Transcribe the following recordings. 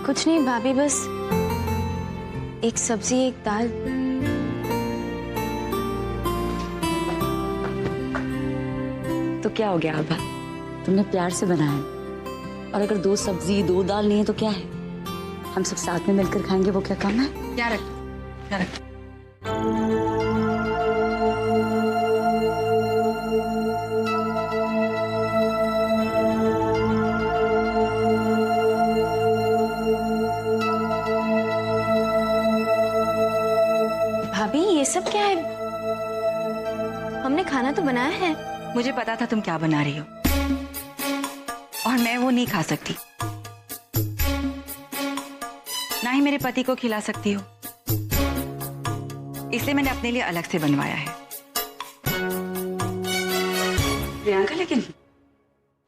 कुछ नहीं भाभी, बस एक सब्जी एक दाल। तो क्या हो गया आभा, तुमने प्यार से बनाया, और अगर 2 सब्जी 2 दाल नहीं है तो क्या है? हम सब साथ में मिलकर खाएंगे, वो क्या कम है? क्या रख क्या रख भाभी ये सब क्या है? हमने खाना तो बनाया है। मुझे पता था तुम क्या बना रही हो, और मैं वो नहीं खा सकती, ना ही मेरे पति को खिला सकती हो, इसलिए मैंने अपने लिए अलग से बनवाया है। प्रियंका, लेकिन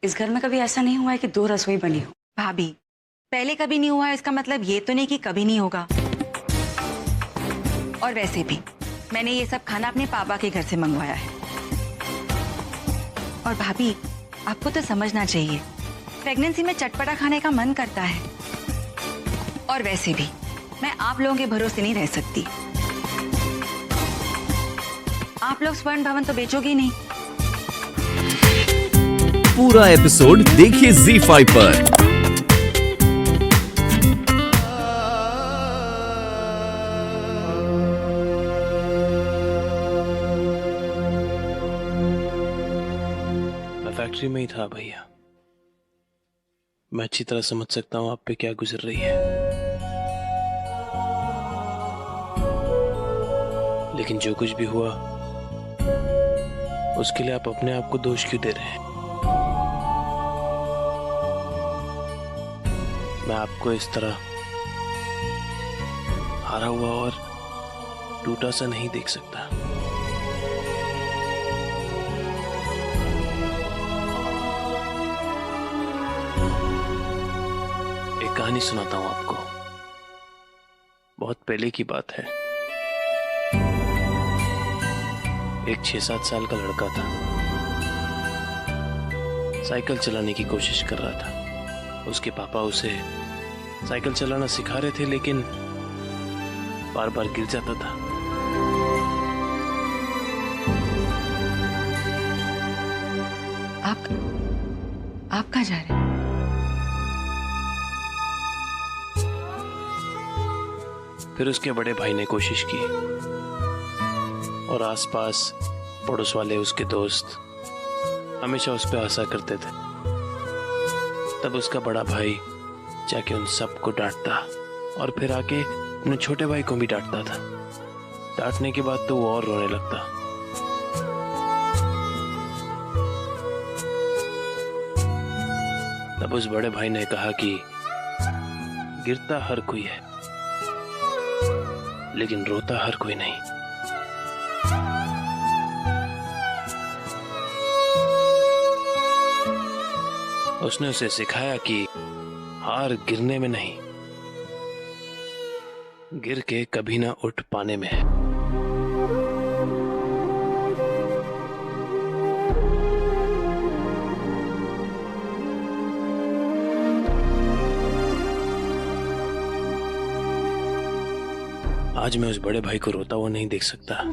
इस घर में कभी ऐसा नहीं हुआ है कि 2 रसोई बनी हो। भाभी, पहले कभी नहीं हुआ, इसका मतलब ये तो नहीं कि कभी नहीं होगा। और वैसे भी मैंने ये सब खाना अपने पापा के घर से मंगवाया है। और भाभी, आपको तो समझना चाहिए, प्रेगनेंसी में चटपटा खाने का मन करता है। और वैसे भी मैं आप लोगों के भरोसे नहीं रह सकती। आप लोग स्वर्ण भवन तो बेचोगे ही नहीं। पूरा एपिसोड देखिए ZEE5 पर। फैक्ट्री में ही था भैया। मैं अच्छी तरह समझ सकता हूँ आप पे क्या गुजर रही है, लेकिन जो कुछ भी हुआ उसके लिए आप अपने आप को दोष क्यों दे रहे हैं? मैं आपको इस तरह हारा हुआ और टूटा सा नहीं देख सकता। कहानी सुनाता हूं आपको। बहुत पहले की बात है। एक 6-7 साल का लड़का था, साइकिल चलाने की कोशिश कर रहा था। उसके पापा उसे साइकिल चलाना सिखा रहे थे, लेकिन बार बार गिर जाता था। आप कहाँ जा रहे हैं? फिर उसके बड़े भाई ने कोशिश की, और आसपास पड़ोस वाले उसके दोस्त हमेशा उस पर हंसा करते थे। तब उसका बड़ा भाई जाके उन सबको डांटता, और फिर आके अपने छोटे भाई को भी डांटता था। डांटने के बाद तो वो और रोने लगता। तब उस बड़े भाई ने कहा कि गिरता हर कोई है, लेकिन रोता हर कोई नहीं। उसने उसे सिखाया कि हार गिरने में नहीं, गिर के कभी ना उठ पाने में है। आज मैं उस बड़े भाई को रोता हुआ नहीं देख सकता।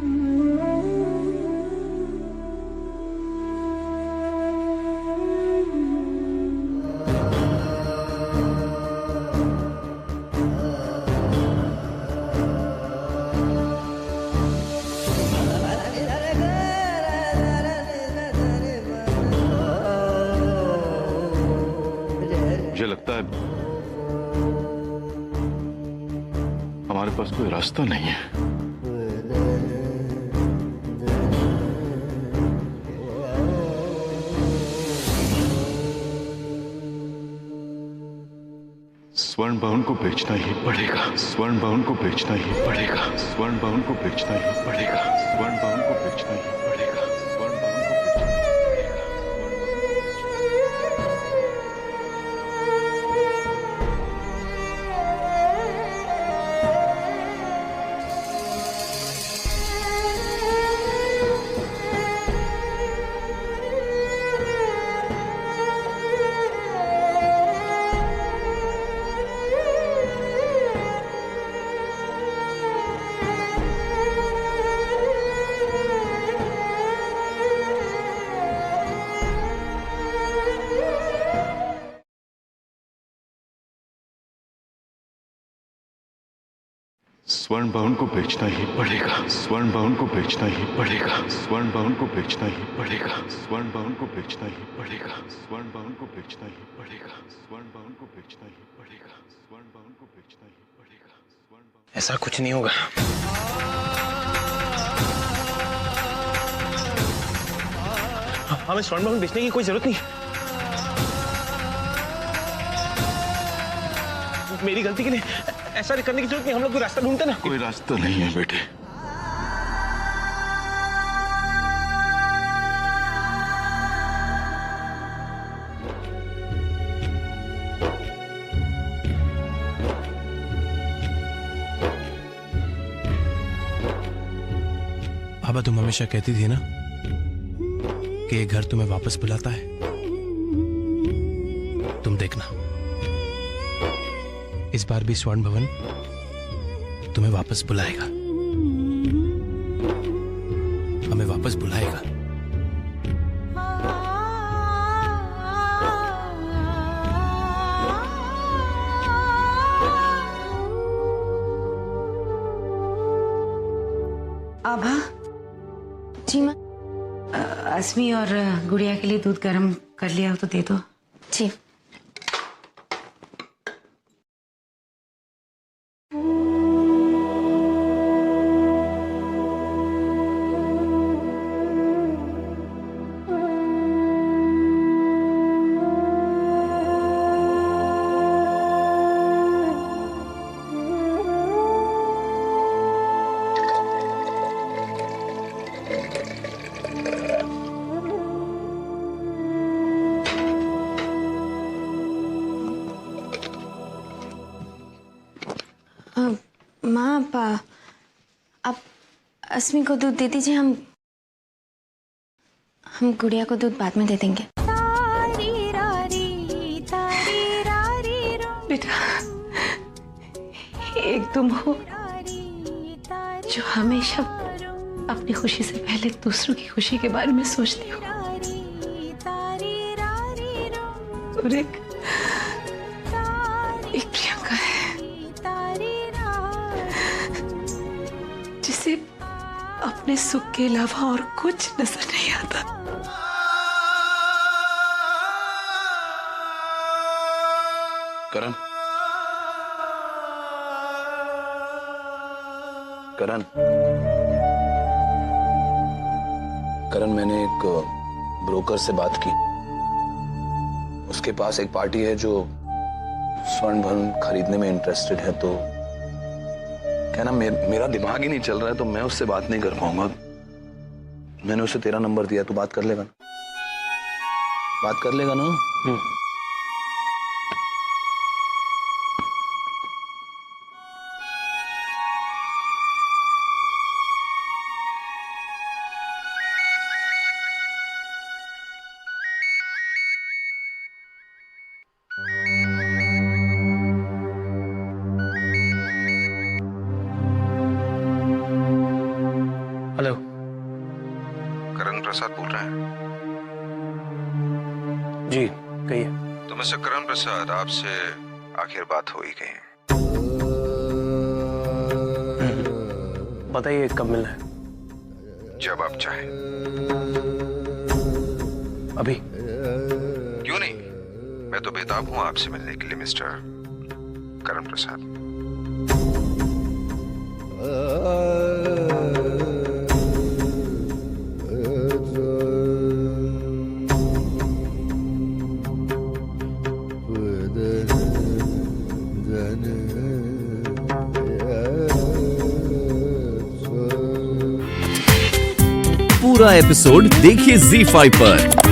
मुझे लगता है हमारे पास कोई रास्ता नहीं है। स्वर्ण भवन को बेचना ही पड़ेगा। स्वर्ण भवन को बेचना ही पड़ेगा। स्वर्ण भवन को बेचना ही पड़ेगा। स्वर्ण भवन को बेचना ही पड़ेगा। स्वर्ण भवन को बेचना ही स्वर्ण भवन को बेचना ही पड़ेगा, स्वर्ण भवन को बेचना ही पड़ेगा, स्वर्ण भवन को बेचना ही पड़ेगा, स्वर्ण भवन को बेचना ही पड़ेगा, स्वर्ण भवन को बेचना ही पड़ेगा, स्वर्ण भवन को बेचना ही पड़ेगा, स्वर्ण भवन को बेचना ही पड़ेगा, स्वर्ण भवन। ऐसा कुछ नहीं होगा। हमें स्वर्ण भवन बेचने की कोई जरूरत नहीं। मेरी गलती के लिए ऐसा करने की जरूरत नहीं। हम लोग कोई रास्ता ढूंढते ना। कोई रास्ता नहीं है बेटे। बाबा तुम हमेशा कहती थी ना कि ये घर तुम्हें वापस बुलाता है। तुम देखना इस बार भी स्वर्ण भवन तुम्हें वापस बुलाएगा, हमें वापस बुलाएगा। आभा, जी माँ। अस्मी और गुड़िया के लिए दूध गर्म कर लिया हो तो दे दो। जी। माँ आप अस्मी को दूध दे दीजिए, हम गुड़िया को दूध बाद में दे देंगे। बेटा, एक तुम हो जो हमेशा अपनी खुशी से पहले दूसरों की खुशी के बारे में सोचती हो, और एक प्रियंका है जिसे अपने सुख के अलावा और कुछ नजर नहीं आता। करण, करण, करण, मैंने एक ब्रोकर से बात की। उसके पास एक पार्टी है जो स्वर्ण भवन खरीदने में इंटरेस्टेड है। तो क्या ना, मेरा दिमाग ही नहीं चल रहा है, तो मैं उससे बात नहीं कर पाऊंगा। मैंने उसे तेरा नंबर दिया, तू बात कर लेगा ना? बात कर लेगा ना? हेलो, करण प्रसाद बोल रहे हैं। जी कहिए। तो मिस्टर करण प्रसाद, आपसे आखिर बात हो ही गई है। बताइए कब मिलना है? जब आप चाहें। अभी? क्यों नहीं, मैं तो बेताब हूं आपसे मिलने के लिए मिस्टर करण प्रसाद। पूरा एपिसोड देखिए ZEE5 पर।